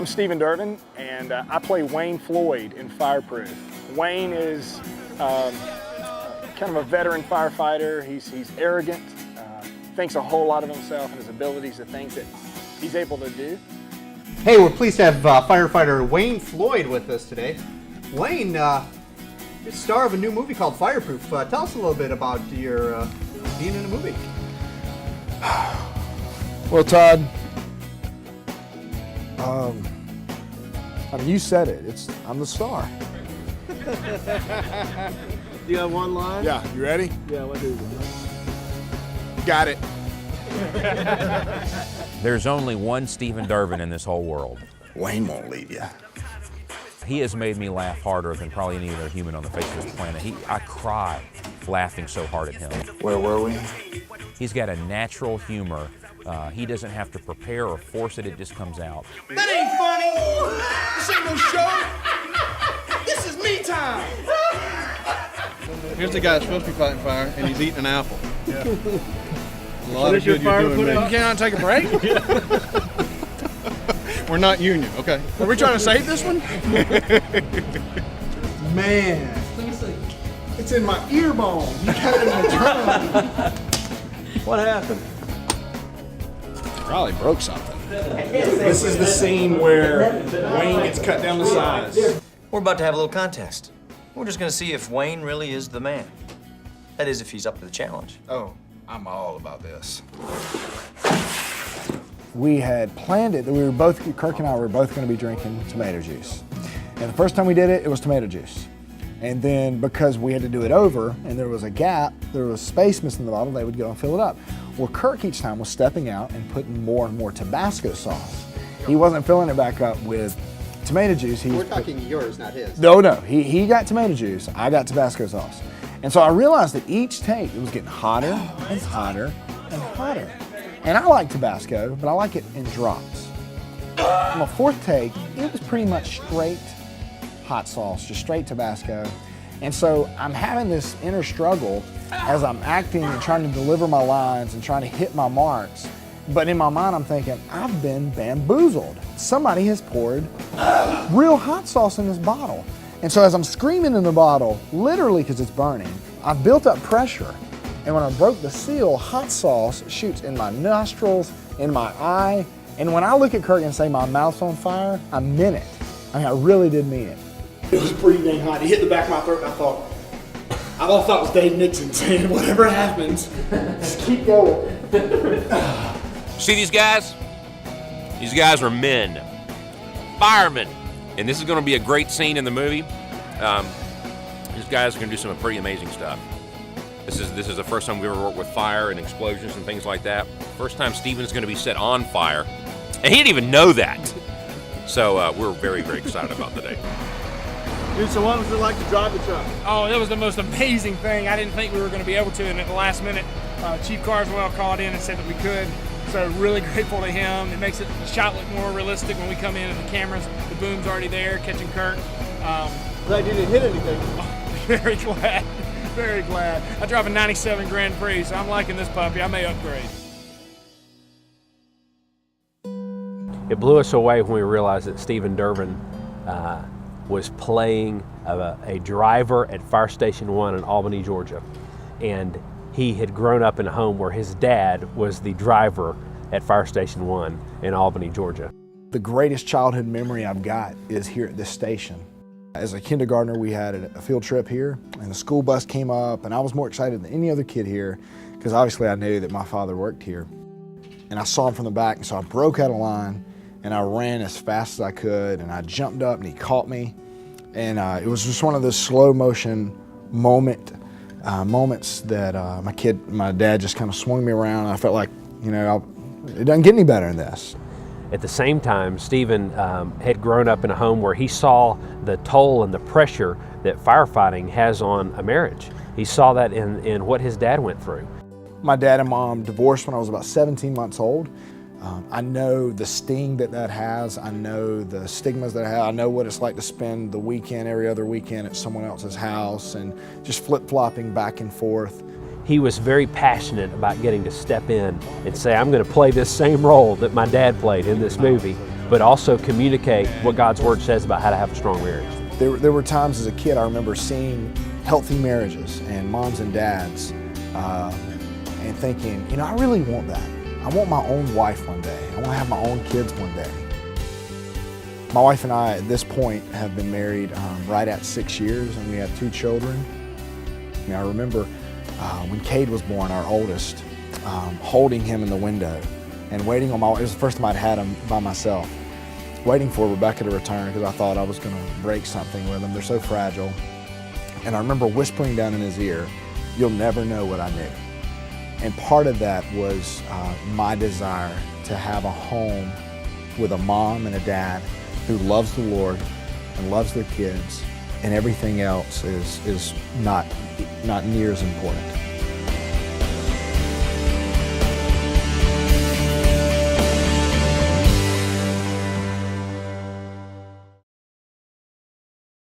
I'm Stephen Dervin, and I play Wayne Floyd in Fireproof. Wayne is kind of a veteran firefighter. He's arrogant, thinks a whole lot of himself and his abilities, the things that he's able to do. Hey, we're pleased to have firefighter Wayne Floyd with us today. Wayne, you're the star of a new movie called Fireproof. Tell us a little bit about your being in a movie. Well, Todd, I mean, you said it. I'm the star. Do you have one line? Yeah, you ready? Yeah, what is it? Got it. There's only one Stephen Dervin in this whole world. Wayne won't leave you. He has made me laugh harder than probably any other human on the face of this planet. I cry laughing so hard at him. Where were we? He's got a natural humor. He doesn't have to prepare or force it, it just comes out. That ain't funny. This ain't no show. This is me time. Here's the guy that's supposed to be fighting fire, and he's eating an apple. Yeah. A lot of good you're doing, man. You cannot take a break? We're not union, okay? Are we trying to save this one? Man, it's in my ear bone. You got it in the drum. What happened? Probably broke something. This is the scene where Wayne gets cut down to size. We're about to have a little contest. We're just gonna see if Wayne really is the man. That is, if he's up to the challenge. Oh, I'm all about this. We had planned it that Kirk and I were both going to be drinking tomato juice. And the first time we did it, it was tomato juice. And then because we had to do it over and there was a gap, there was space missing in the bottle, they would go and fill it up. Well, Kirk each time was stepping out and putting more and more Tabasco sauce. He wasn't filling it back up with tomato juice. We're talking yours, not his. No. He got tomato juice, I got Tabasco sauce. And so I realized that each take, it was getting hotter and hotter and hotter. And I like Tabasco, but I like it in drops. On the fourth take, it was pretty much straight hot sauce, just straight Tabasco. And so I'm having this inner struggle as I'm acting and trying to deliver my lines and trying to hit my marks. But in my mind, I'm thinking, I've been bamboozled. Somebody has poured real hot sauce in this bottle. And so as I'm screaming in the bottle, literally because it's burning, I've built up pressure. And when I broke the seal, hot sauce shoots in my nostrils, in my eye. And when I look at Kirk and say my mouth's on fire, I meant it. I mean, I really did mean it. It was pretty dang hot. It hit the back of my throat and I thought it was Dave Nixon saying, whatever happens, just keep going. See these guys? These guys are men, firemen. And this is gonna be a great scene in the movie. These guys are gonna do some pretty amazing stuff. This is the first time we've ever worked with fire and explosions and things like that. First time Stephen's going to be set on fire, and he didn't even know that. So we're very, very excited about the day. Dude, so what was it like to drive the truck? Oh, that was the most amazing thing. I didn't think we were going to be able to, and at the last minute, Chief Carswell called in and said that we could. So really grateful to him. It makes the shot look more realistic when we come in and the cameras, the boom's already there, catching Kirk. Glad you didn't hit anything. Very glad. Very glad. I drive a 97 Grand Prix, so I'm liking this puppy. I may upgrade. It blew us away when we realized that Stephen Dervin was playing a driver at Fire Station 1 in Albany, Georgia. And he had grown up in a home where his dad was the driver at Fire Station 1 in Albany, Georgia. The greatest childhood memory I've got is here at this station. As a kindergartner, we had a field trip here, and the school bus came up, and I was more excited than any other kid here, because obviously I knew that my father worked here. And I saw him from the back, and so I broke out of line, and I ran as fast as I could, and I jumped up, and he caught me. And it was just one of those slow motion moments that my dad just kind of swung me around, and I felt like, you know, it doesn't get any better than this. At the same time, Stephen had grown up in a home where he saw the toll and the pressure that firefighting has on a marriage. He saw that in what his dad went through. My dad and mom divorced when I was about 17 months old. I know the sting that has. I know the stigmas that I have. I know what it's like to spend the weekend, every other weekend at someone else's house and just flip-flopping back and forth. He was very passionate about getting to step in and say, I'm going to play this same role that my dad played in this movie. but also communicate what God's Word says about how to have a strong marriage. There were times as a kid I remember seeing healthy marriages and moms and dads and thinking, you know, I really want that. I want my own wife one day. I want to have my own kids one day. My wife and I, at this point, have been married right at 6 years, and we have 2 children. And I remember when Cade was born, our oldest, holding him in the window and waiting on it was the first time I'd had him by myself, waiting for Rebecca to return because I thought I was going to break something with them. They're so fragile. And I remember whispering down in his ear, "You'll never know what I knew." And part of that was my desire to have a home with a mom and a dad who loves the Lord and loves their kids, and everything else is not near as important.